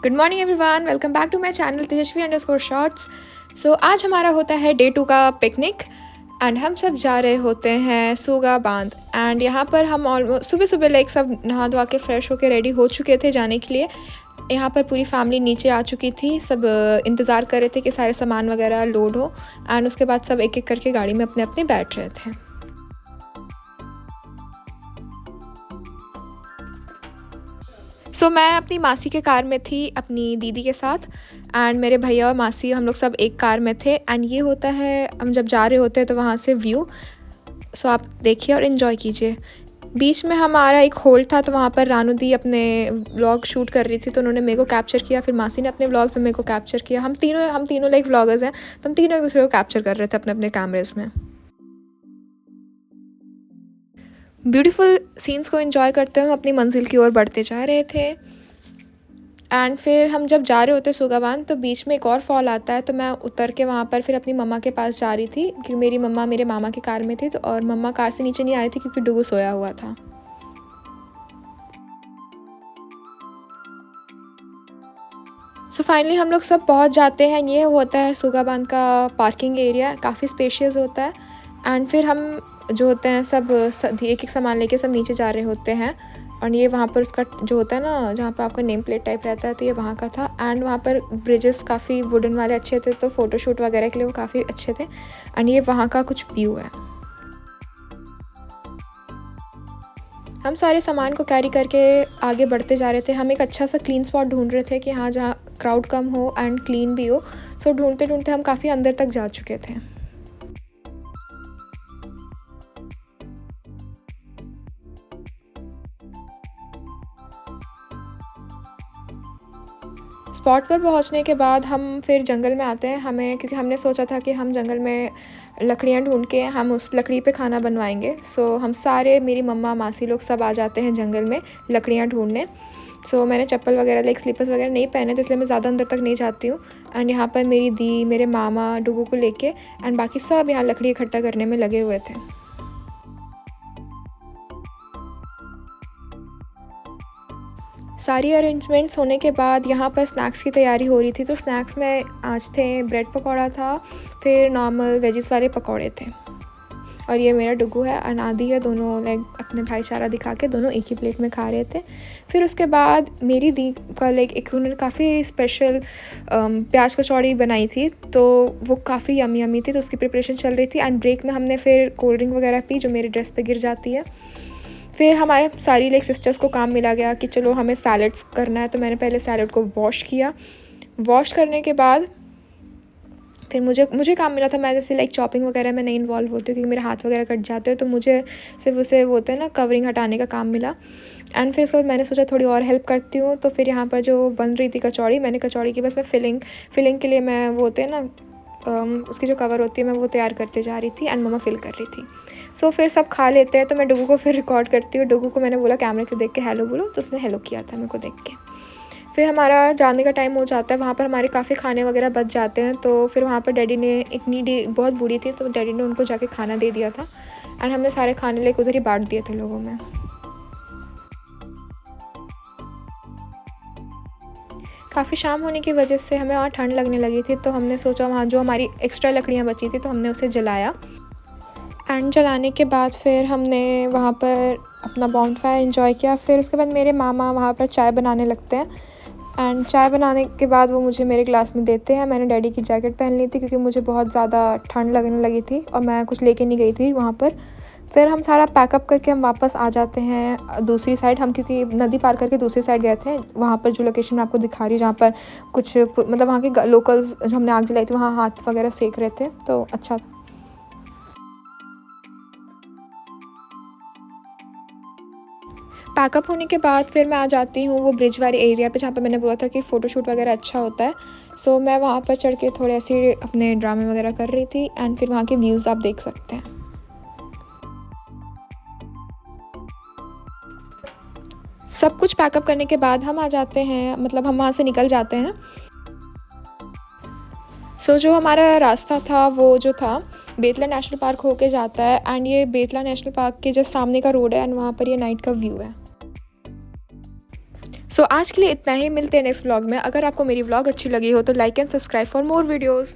Good morning everyone, welcome back to my channel Tejaswi Shorts. So आज हमारा होता है डे 2 का पिकनिक एंड हम सब जा रहे होते हैं सूगा बांध। एंड यहाँ पर हम ऑलमोस्ट सुबह सुबह लाइक सब नहा धोआ के फ्रेश होके रेडी हो चुके थे जाने के लिए। यहाँ पर पूरी फैमिली नीचे आ चुकी थी, सब इंतज़ार कर रहे थे कि सारे सामान वगैरह लोड हो एंड उसके बाद सब एक एक करके गाड़ी में अपने अपने बैठ रहे थे। मैं अपनी मासी के कार में थी अपनी दीदी के साथ एंड मेरे भैया और मासी हम लोग सब एक कार में थे। एंड ये होता है हम जब जा रहे होते हैं तो वहाँ से व्यू। आप देखिए और इन्जॉय कीजिए। बीच में हमारा एक होल्ड था तो वहाँ पर रानू दी अपने व्लॉग शूट कर रही थी तो उन्होंने मेरे को कैप्चर किया, फिर मासी ने अपने व्लॉग्स में मेरे को कैप्चर किया। हम तीनों लाइक व्लॉगर्स हैं तो हम तीनों एक दूसरे को कैप्चर कर रहे थे अपने अपने कैमरेज में। ब्यूटीफुल सीन्स को एंजॉय करते हुए अपनी मंजिल की ओर बढ़ते जा रहे थे। एंड फिर हम जब जा रहे होते सूगा बांध तो बीच में एक और फॉल आता है तो मैं उतर के वहाँ पर फिर अपनी मम्मा के पास जा रही थी क्योंकि मेरी मम्मा मेरे मामा की कार में थी तो और मम्मा कार से नीचे नहीं आ रही थी क्योंकि डुगू सोया हुआ था। फाइनली हम लोग सब पहुँच जाते हैं। ये होता है सूगा बांध का पार्किंग एरिया, काफ़ी स्पेशियस होता है। एंड फिर हम जो होते हैं सब एक एक सामान लेके सब नीचे जा रहे होते हैं। और ये वहाँ पर उसका जो होता है ना जहाँ पर आपका नेम प्लेट टाइप रहता है तो ये वहाँ का था। एंड वहाँ पर ब्रिजेस काफ़ी वुडन वाले अच्छे थे तो फ़ोटोशूट वगैरह के लिए वो काफ़ी अच्छे थे। एंड ये वहाँ का कुछ व्यू है। हम सारे सामान को कैरी करके आगे बढ़ते जा रहे थे। हम एक अच्छा सा क्लीन स्पॉट ढूंढ रहे थे कि हाँ जहाँ क्राउड कम हो एंड क्लीन भी हो। ढूंढते ढूंढते हम काफ़ी अंदर तक जा चुके थे। स्पॉट पर पहुंचने के बाद हम फिर जंगल में आते हैं क्योंकि हमने सोचा था कि हम जंगल में लकड़ियां ढूंढ के हम उस लकड़ी पे खाना बनवाएंगे। हम सारे मेरी मम्मा मासी लोग सब आ जाते हैं जंगल में लकड़ियां ढूंढने। मैंने चप्पल वगैरह लाइक स्लीपर्स वगैरह नहीं पहने तो इसलिए मैं ज़्यादा अंदर तक नहीं जाती हूँ। एंड यहाँ पर मेरी दी मेरे मामा डुगू को लेके एंड बाकी सब यहाँ लकड़ी इकट्ठा करने में लगे हुए थे। सारी अरेंजमेंट्स होने के बाद यहाँ पर स्नैक्स की तैयारी हो रही थी। तो स्नैक्स में आज थे ब्रेड पकौड़ा था, फिर नॉर्मल वेजिस वाले पकौड़े थे। और ये मेरा डुगू है और नादी है, दोनों लाइक अपने भाईचारा दिखा के दोनों एक ही प्लेट में खा रहे थे। फिर उसके बाद मेरी दी का लाइक एक उन्होंने काफ़ी स्पेशल प्याज कचौड़ी बनाई थी तो वो काफ़ी यमी यमी थी तो उसकी प्रिपरेशन चल रही थी। एंड ब्रेक में हमने फिर कोल्ड ड्रिंक वगैरह पी जो मेरी ड्रेस पे गिर जाती है। फिर हमारे सारी लाइक सिस्टर्स को काम मिला गया कि चलो हमें सैलड्स करना है तो मैंने पहले सैलड को वॉश किया। वॉश करने के बाद फिर मुझे काम मिला था, मैं जैसे लाइक चॉपिंग वगैरह में नहीं इन्वॉल्व होती क्योंकि मेरे हाथ वगैरह कट जाते हैं तो मुझे सिर्फ उसे वो होता है ना कवरिंग हटाने का काम मिला। एंड फिर उसके बाद मैंने सोचा थोड़ी और हेल्प करती हूँ तो फिर यहाँ पर जो बन रही थी कचौड़ी, मैंने कचौड़ी की बस मैं फिलिंग के लिए मैं वो होते हैं ना उसकी जो कवर होती है मैं वो तैयार करते जा रही थी एंड मम्मा फिल कर रही थी। फिर सब खा लेते हैं तो मैं डुगू को फिर रिकॉर्ड करती हूँ। डुगू को मैंने बोला कैमरे को देख के हेलो बोलो तो उसने हेलो किया था मेरे को देख के। फिर हमारा जाने का टाइम हो जाता है, वहाँ पर हमारे काफ़ी खाने वगैरह बच जाते हैं तो फिर वहाँ पर डैडी ने एक नीडी बहुत बूढ़ी थी तो डैडी ने उनको जाके खाना दे दिया था एंड हमने सारे खाने लेके उधर ही बांट दिए थे लोगों में। काफ़ी शाम होने की वजह से हमें वहाँ ठंड लगने लगी थी तो हमने सोचा वहाँ जो हमारी एक्स्ट्रा लकड़ियाँ बची थी तो हमने उसे जलाया। एंड जलाने के बाद फिर हमने वहाँ पर अपना बॉनफायर एंजॉय किया। फिर उसके बाद मेरे मामा वहाँ पर चाय बनाने लगते हैं एंड चाय बनाने के बाद वो मुझे मेरे ग्लास में देते हैं। मैंने डैडी की जैकेट पहन ली थी क्योंकि मुझे बहुत ज़्यादा ठंड लगने लगी थी और मैं कुछ लेके नहीं गई थी वहाँ पर। फिर हम सारा पैकअप करके हम वापस आ जाते हैं दूसरी साइड। हम क्योंकि नदी पार करके दूसरी साइड गए थे, वहाँ पर जो लोकेशन मैं आपको दिखा रही हूँ जहाँ पर कुछ मतलब वहाँ के लोकल्स जो हमने आग जलाई थी वहाँ हाथ वगैरह सेक रहे थे तो अच्छा था। पैकअप होने के बाद फिर मैं आ जाती हूँ वो ब्रिज वाले एरिया पे जहाँ पर मैंने बोला था कि फ़ोटोशूट वगैरह अच्छा होता है। मैं वहाँ पर चढ़ के थोड़े ऐसे अपने ड्रामे वगैरह कर रही थी एंड फिर वहाँ के व्यूज़ आप देख सकते हैं। सब कुछ पैकअप करने के बाद हम आ जाते हैं, मतलब हम वहाँ से निकल जाते हैं। जो हमारा रास्ता था वो जो था बेतला नेशनल पार्क होके जाता है एंड ये बेतला नेशनल पार्क के जस्ट सामने का रोड है एंड वहाँ पर ये नाइट का व्यू है। सो आज के लिए इतना ही, मिलते हैं नेक्स्ट व्लॉग में। अगर आपको मेरी व्लॉग अच्छी लगी हो तो like and subscribe for more videos.